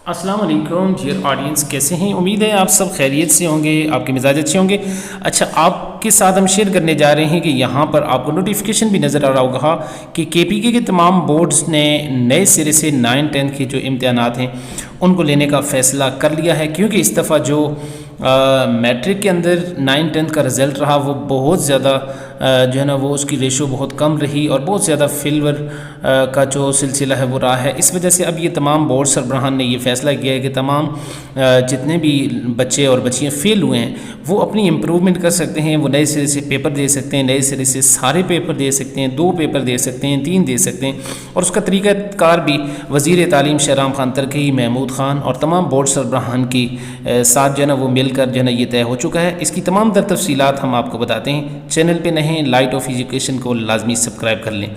अस्सलाम वालेकुम dear audience, कैसे हैं? उम्मीद है आप सब खैरियत से होंगे, आपके मिजाज अच्छे होंगे। अच्छा, आपके साथ हम शेयर करने जा रहे हैं कि यहाँ पर आपको नोटिफिकेशन भी नज़र आ रहा होगा कि केपीके के तमाम बोर्ड्स ने नए सिरे से 9-10 के जो इम्तहानात हैं उनको लेने का फ़ैसला कर लिया है, क्योंकि इस दफ़ा जो मैट्रिक के अंदर 9-10 का रिज़ल्ट रहा वो बहुत ज़्यादा जो है ना वो उसकी रेशो बहुत कम रही और बहुत ज़्यादा फेलवर का जो सिलसिला है वो रहा है। इस वजह से अब ये तमाम बोर्ड सरबराहान ने ये फ़ैसला किया है कि तमाम जितने भी बच्चे और बच्चियाँ फ़ेल हुए हैं वो अपनी इम्प्रूवमेंट कर सकते हैं, वो नए सिरे से पेपर दे सकते हैं, नए सिरे से सारे पेपर दे सकते हैं, 2 पेपर दे सकते हैं, 3 दे सकते हैं। और उसका तरीक़ाकार भी वज़ीर तालीम शहराम खान तरकी, महमूद ख़ान और तमाम बोर्ड सरबराहान की साथ जो है ना वो मिलकर जो है ना ये तय हो चुका है। इसकी तमाम तर तफसीलात हम आपको बताते हैं। चैनल पे नए लाइट ऑफ एजुकेशन को लाजमी सब्सक्राइब कर लें।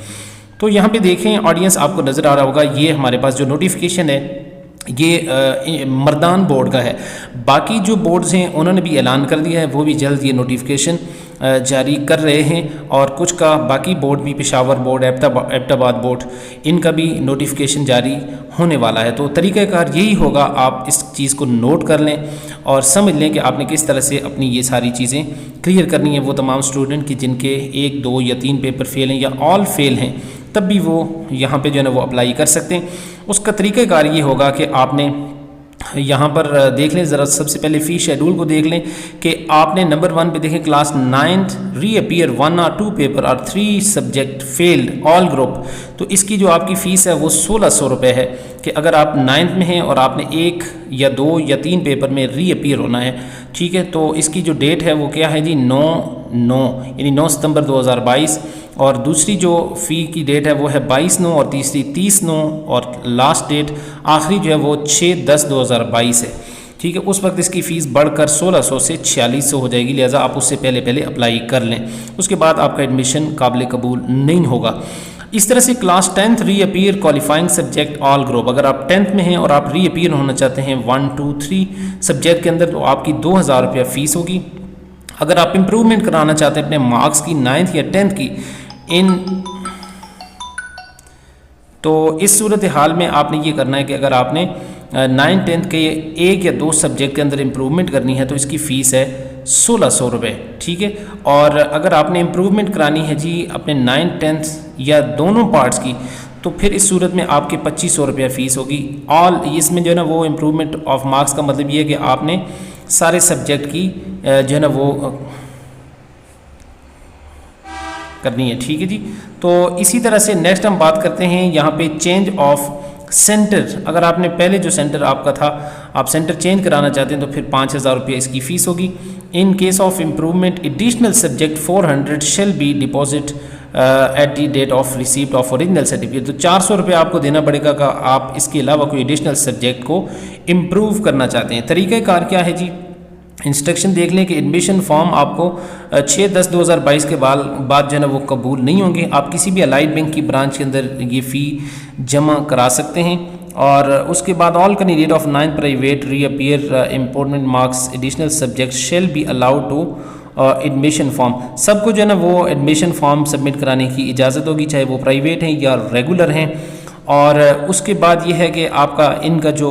तो यहाँ पे देखें ऑडियंस, आपको नज़र आ रहा होगा ये हमारे पास जो नोटिफिकेशन है ये मर्दान बोर्ड का है। बाकी जो बोर्ड्स हैं उन्होंने भी ऐलान कर दिया है, वो भी जल्द ये नोटिफिकेशन जारी कर रहे हैं। और कुछ का बाकी बोर्ड भी, पेशावर बोर्ड, एबटाबाद बोर्ड, इनका भी नोटिफिकेशन जारी होने वाला है। तो तरीक़ाकार यही होगा, आप इस चीज़ को नोट कर लें और समझ लें कि आपने किस तरह से अपनी ये सारी चीज़ें क्लियर करनी है। वो तमाम स्टूडेंट की जिनके 1, 2 या 3 पेपर फेल हैं या ऑल फेल हैं, तब भी वो यहाँ पे जो है ना वो अप्लाई कर सकते हैं। उसका तरीक़ाकार ये होगा कि आपने यहाँ पर देख लें ज़रा, सबसे पहले फ़ी शेड्यूल को देख लें कि आपने नंबर 1 पे देखें class 9th reappear 1 or 2 paper और 3 सब्जेक्ट फेल्ड ऑल ग्रुप। तो इसकी जो आपकी फ़ीस है वो 1600 रुपये है कि अगर आप 9th में हैं और आपने 1 या 2 या 3 पेपर में रीअपियर होना है, ठीक है। तो इसकी जो डेट है वो क्या है जी, 9/9 यानी 9 सितंबर 2022। और दूसरी जो फ़ी की डेट है वो है 22/9 और तीसरी 30/9 और लास्ट डेट आखिरी जो है वो 6/10/2022 है, ठीक है। उस वक्त इसकी फ़ीस बढ़कर 1600 से 4600 हो जाएगी, लिहाजा आप उससे पहले अप्लाई कर लें। उसके बाद आपका एडमिशन काबिल कबूल नहीं होगा। इस तरह से class 10th reappear qualifying subject all group, अगर आप 10th में हैं और आप रीअपियर होना चाहते हैं 1, 2, 3 सब्जेक्ट के अंदर, तो आपकी 2000 रुपया फ़ीस होगी। अगर आप इम्प्रूवमेंट कराना चाहते हैं अपने मार्क्स की 9th या 10th की तो इस सूरत हाल में आपने ये करना है कि अगर आपने 9-10 के 1 या 2 सब्जेक्ट के अंदर इम्प्रूवमेंट करनी है तो इसकी फ़ीस है 1600 रुपये, ठीक है। और अगर आपने इम्प्रूवमेंट करानी है जी अपने 9-10 या दोनों पार्ट्स की, तो फिर इस सूरत में आपके 2500 रुपया फ़ीस होगी ऑल। इसमें जो है ना वो इम्प्रूवमेंट ऑफ मार्क्स का मतलब ये है कि आपने सारे सब्जेक्ट की जो है ना वो करनी है, ठीक है जी। तो इसी तरह से नेक्स्ट हम बात करते हैं यहाँ पे चेंज ऑफ सेंटर। अगर आपने पहले जो सेंटर आपका था आप सेंटर चेंज कराना चाहते हैं तो फिर 5000 रुपये इसकी फ़ीस होगी। In case of improvement additional subject 400 shall be deposit at the date of receipt of original certificate. तो 400 रुपये आपको देना पड़ेगा का आप इसके अलावा कोई एडिशनल सब्जेक्ट को इम्प्रूव करना चाहते हैं। तरीक़ाकार क्या है जी, इंस्ट्रक्शन देख लें कि एडमिशन फॉर्म आपको 6/10/2022 के बाद जो है ना वो कबूल नहीं होंगे। आप किसी भी अलाइड बैंक की ब्रांच के अंदर ये फ़ी जमा करा सकते हैं। और उसके बाद all candidate of 9th private reappear important marks additional subject shall be allowed to admission form. सबको जो है ना वो एडमिशन फॉर्म सबमिट कराने की इजाज़त होगी, चाहे वो प्राइवेट हैं या रेगुलर हैं। और उसके बाद ये है कि आपका इनका जो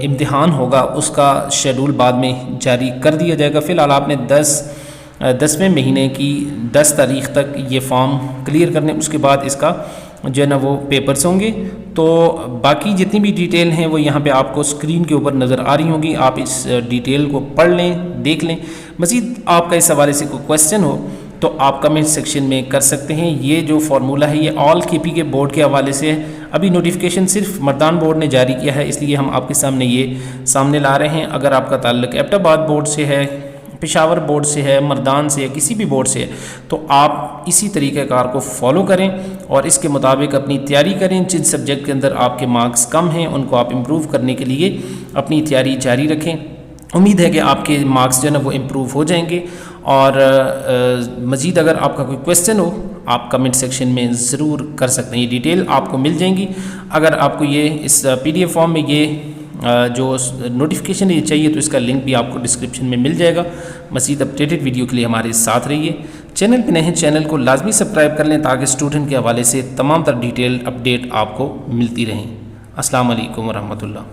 इम्तिहान होगा उसका शेड्यूल बाद में जारी कर दिया जाएगा। फ़िलहाल आपने 10वें महीने की 10 तारीख़ तक ये फॉर्म क्लियर करने, उसके बाद इसका जो है ना वो पेपर्स होंगे। तो बाकी जितनी भी डिटेल हैं वो यहाँ पे आपको स्क्रीन के ऊपर नज़र आ रही होंगी, आप इस डिटेल को पढ़ लें, देख लें। मज़ीद आपका इस हवाले से कोई क्वेश्चन हो तो आप कमेंट सेक्शन में कर सकते हैं। ये जो फार्मूला है ये ऑल केपीके बोर्ड के हवाले से है। अभी नोटिफिकेशन सिर्फ मर्दान बोर्ड ने जारी किया है, इसलिए हम आपके सामने ये सामने ला रहे हैं। अगर आपका ताल्लुक एबटाबाद बोर्ड से है, पेशावर बोर्ड से है, मर्दान से है, किसी भी बोर्ड से है, तो आप इसी तरीक़ाकार को फॉलो करें और इसके मुताबिक अपनी तैयारी करें। जिन सब्जेक्ट के अंदर आपके मार्क्स कम हैं उनको आप इम्प्रूव करने के लिए अपनी तैयारी जारी रखें। उम्मीद है कि आपके मार्क्स जो है ना वो इम्प्रूव हो जाएंगे। और मज़ीद अगर आपका कोई क्वेश्चन हो आप कमेंट सेक्शन में ज़रूर कर सकते हैं, ये डिटेल आपको मिल जाएंगी। अगर आपको ये इस PDF फॉर्म में ये जो नोटिफिकेशन ये चाहिए तो इसका लिंक भी आपको डिस्क्रिप्शन में मिल जाएगा। मज़ीद अपडेटेड वीडियो के लिए हमारे साथ रहिए। चैनल पे नए हैं, चैनल को लाजमी सब्सक्राइब कर लें ताकि स्टूडेंट के हवाले से तमाम तर डिटेल अपडेट आपको मिलती रहें। अस्सलाम वालेकुम वरहमतुल्लाह।